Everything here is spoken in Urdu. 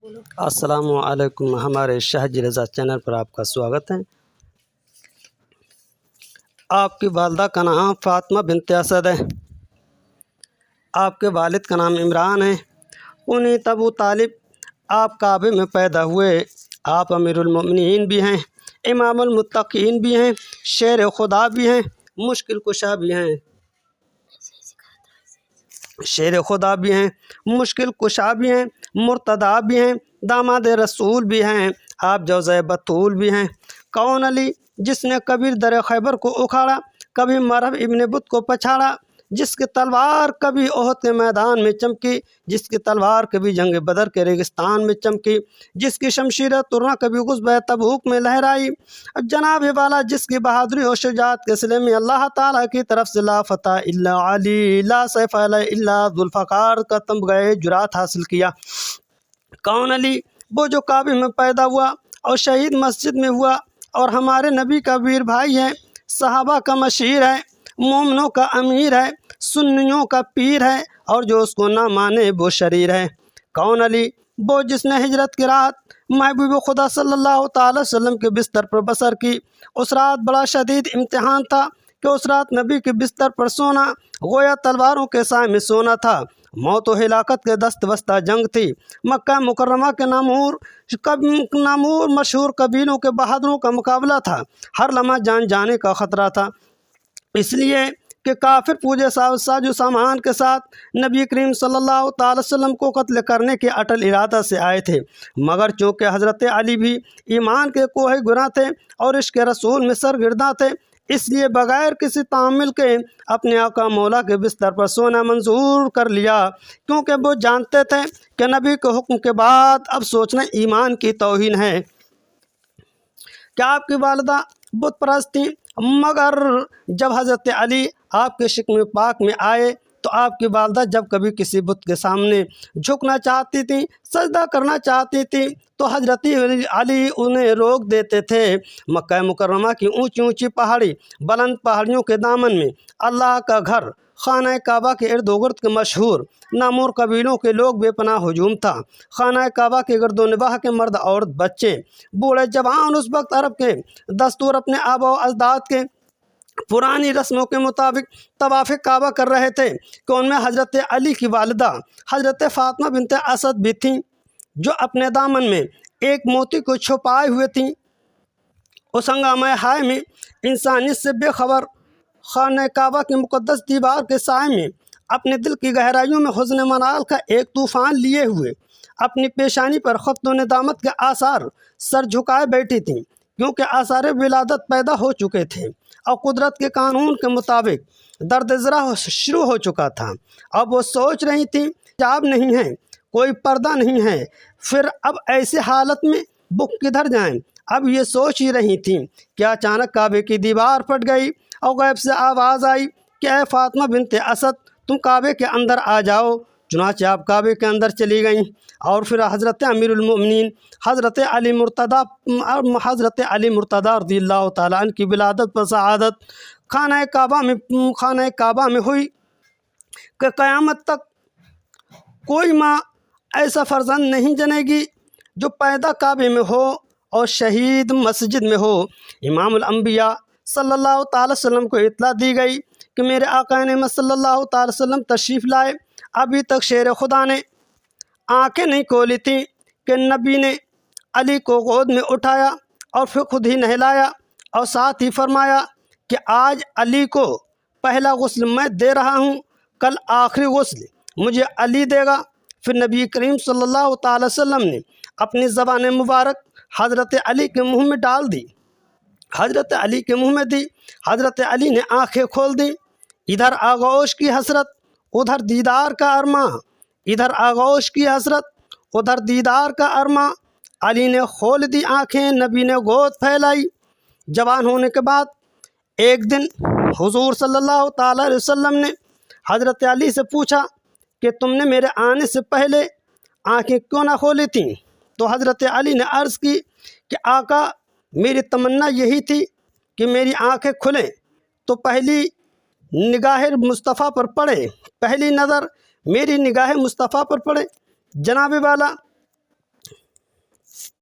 السلام علیکم، ہمارے شہج رضا چینل پر آپ کا سواگت ہے۔ آپ کی والدہ کا نام فاطمہ بنت اسد ہے، آپ کے والد کا نام عمران ہے۔ انہیں ابو طالب آپ کعبے میں پیدا ہوئے۔ آپ امیر المؤمنین بھی ہیں، امام المتقین بھی ہیں، شیر خدا بھی ہیں، مشکل کشا بھی ہیں، شیر خدا بھی ہیں، مشکل کشا بھی ہیں، مرتضیٰ بھی ہیں، داماد رسول بھی ہیں، آپ جوزۂ بطول بھی ہیں۔ کون علی جس نے کبھی در خیبر کو اکھاڑا، کبھی مرہب ابن بت کو پچھاڑا، جس کی تلوار کبھی احد کے میدان میں چمکی، جس کی تلوار کبھی جنگ بدر کے ریگستان میں چمکی، جس کی شمشیر ترنا کبھی غزوہ تبوک میں لہرائی، جناب والا جس کی بہادری و شجاعت کے صلے میں اللہ تعالیٰ کی طرف سے لا فتح الا علی، لا سیف الا ذوالفقار کا تمغہ جرات حاصل کیا۔ کون علی وہ جو کعبے میں پیدا ہوا اور شہید مسجد میں ہوا، اور ہمارے نبی کا ویر بھائی ہے، صحابہ کا مشیر ہے، مومنوں کا امیر ہے، سنیوں کا پیر ہے، اور جو اس کو نہ مانے وہ شریر ہے۔ کون علی وہ جس نے ہجرت کی رات محبوب خدا صلی اللہ تعالی وسلم کے بستر پر بسر کی۔ اس رات بڑا شدید امتحان تھا کہ اس رات نبی کے بستر پر سونا گویا تلواروں کے سائے میں سونا تھا۔ موت و ہلاکت کے دست وسطہ جنگ تھی۔ مکہ مکرمہ کے نامور مشہور قبیلوں کے بہادروں کا مقابلہ تھا۔ ہر لمحہ جان جانے کا خطرہ تھا، اس لیے کہ کافر پوجے ساز و سامان کے ساتھ نبی کریم صلی اللہ تعالی وسلم کو قتل کرنے کے اٹل ارادہ سے آئے تھے۔ مگر چونکہ حضرت علی بھی ایمان کے کوہ گراں تھے اور عشق رسول میں سرگرداں تھے، اس لیے بغیر کسی تعامل کے اپنے آقا مولا کے بستر پر سونا منظور کر لیا، کیونکہ وہ جانتے تھے کہ نبی کے حکم کے بعد اب سوچنا ایمان کی توہین ہے۔ کیا آپ کی والدہ بت پرست تھیں؟ مگر جب حضرت علی آپ کے شکم پاک میں آئے تو آپ کی والدہ جب کبھی کسی بت کے سامنے جھکنا چاہتی تھیں، سجدہ کرنا چاہتی تھیں، تو حضرت علی انہیں روک دیتے تھے۔ مکہ مکرمہ کی اونچی اونچی پہاڑی بلند پہاڑیوں کے دامن میں اللہ کا گھر خانہ کعبہ کے ارد و گرد کے مشہور نامور قبیلوں کے لوگ بے پناہ ہجوم تھا۔ خانہ کعبہ کے گرد و نواح کے مرد عورت بچے بوڑھے جوان اس وقت عرب کے دستور اپنے آبا و اجداد کے پرانی رسموں کے مطابق طواف کعبہ کر رہے تھے کہ ان میں حضرت علی کی والدہ حضرت فاطمہ بنت اسد بھی تھیں، جو اپنے دامن میں ایک موتی کو چھپائے ہوئے تھیں۔ اس ہنگامہ ہائے میں انسانیت سے بے خبر خانہ کعبہ کی مقدس دیوار کے سائے میں اپنے دل کی گہرائیوں میں حزن منال کا ایک طوفان لیے ہوئے اپنی پیشانی پر خفت و ندامت کے آثار سر جھکائے بیٹھی تھیں، کیونکہ آثار ولادت پیدا ہو چکے تھے اور قدرت کے قانون کے مطابق درد ذرا شروع ہو چکا تھا۔ اب وہ سوچ رہی تھیں حجاب نہیں ہے، کوئی پردہ نہیں ہے، پھر اب ایسی حالت میں بک کدھر جائیں؟ اب یہ سوچ ہی رہی تھیں کہ اچانک کعبے کی دیوار پھٹ گئی اور غیب سے آواز آئی کہ اے فاطمہ بنت اسد، تم کعبے کے اندر آ جاؤ۔ چنانچہ آپ کعبے کے اندر چلی گئیں، اور پھر حضرت امیر المؤمنین حضرت علی مرتضیٰ رضی اللہ تعالیٰ عنہ کی ولادت پر سعادت خانہ کعبہ میں ہوئی کہ قیامت تک کوئی ماں ایسا فرزند نہیں جنے گی جو پیدا کعبے میں ہو اور شہید مسجد میں ہو۔ امام الانبیاء صلی اللہ تعالی وسلم کو اطلاع دی گئی کہ میرے آقا نعمت صلی اللہ تعالی وسلم تشریف لائے۔ ابھی تک شیر خدا نے آنکھیں نہیں کھولی تھیں کہ نبی نے علی کو گود میں اٹھایا اور پھر خود ہی نہلایا، اور ساتھ ہی فرمایا کہ آج علی کو پہلا غسل میں دے رہا ہوں، کل آخری غسل مجھے علی دے گا۔ پھر نبی کریم صلی اللہ تعالی وسلم نے اپنی زبان مبارک حضرت علی کے منہ میں ڈال دی، حضرت علی کے منہ میں دی۔ حضرت علی نے آنکھیں کھول دیں، ادھر آغوش کی حسرت ادھر دیدار کا ارماں، ادھر آغوش کی حسرت ادھر دیدار کا ارماں۔ علی نے کھول دی آنکھیں، نبی نے گود پھیلائی۔ جوان ہونے کے بعد ایک دن حضور صلی اللہ تعالی علیہ وسلم نے حضرت علی سے پوچھا کہ تم نے میرے آنے سے پہلے آنکھیں کیوں نہ کھولی تھیں؟ تو حضرت علی نے عرض کی کہ آقا، میری تمنا یہی تھی کہ میری آنکھیں کھلیں تو پہلی نگاہ مصطفیٰ پر پڑے، پہلی نظر میری نگاہ مصطفیٰ پر پڑے۔ جناب والا